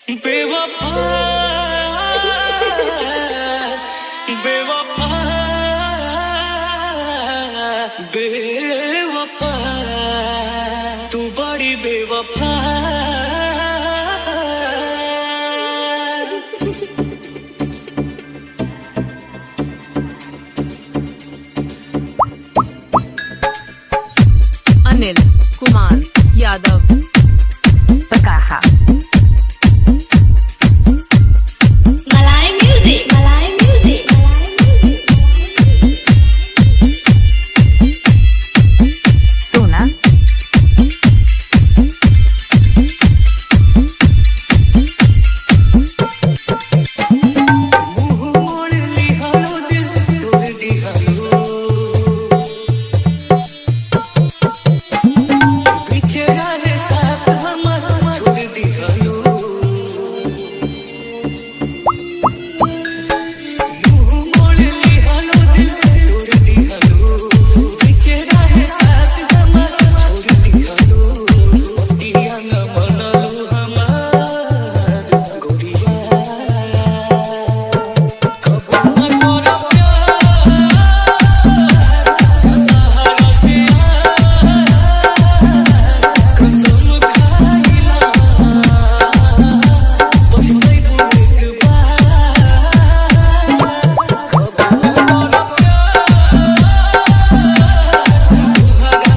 बेवफा बेवफा बेवफा तू बड़ी बेवफा। अनिल कुमार यादव पकाहा मलाई म्यूजिक सोना मुँह मोड़ लिहालो दिल तोड़ दिहालो पीछे रहे साथ हमर छोड़ दिहालो। मुँह मोड़ लिहालो दिल तोड़ दिहालो पीछे रहे साथ हमर छोड़ दिहालो। दिया न मनलू हमार गोरिया कबो न करब प्यार से कसम खाइला पछतैबू एक बार। कबो न करब प्यार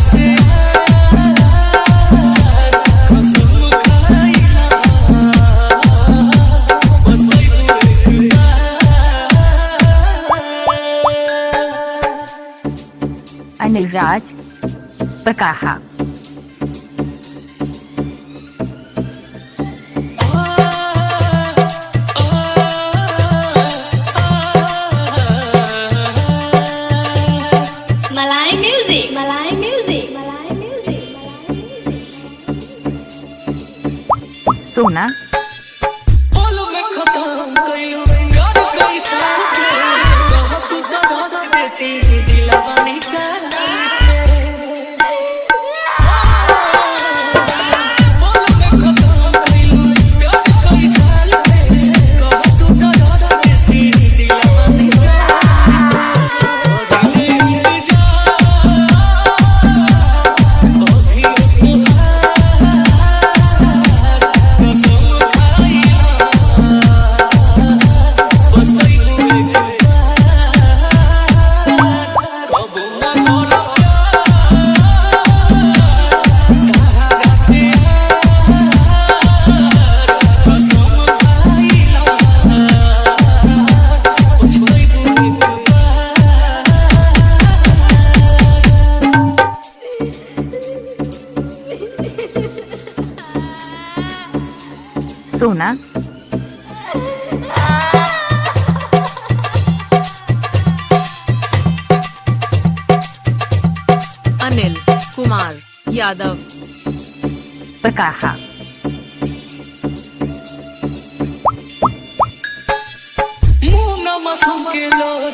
से कसम खाइला पछतैबू एक बार। अनिल राज पकाहा मलाई म्यूजिक सोना बोलो मैं खत्म कइलो प्यार कैसा कहो तू दर्द देती दिलवा निकाल के। बोलो मैं खत्म कइलो प्यार कैसा कहो तू दर्द देती दिलवा निकाल के। दिले इंतजार अभी कसम खाइला पछतैबू एक बार। कबो न करब प्यार से कसम खाइला पछतैबू एक बार। सोना अनिल कुमार यादव पकाहा मुँह न मासूम के लोर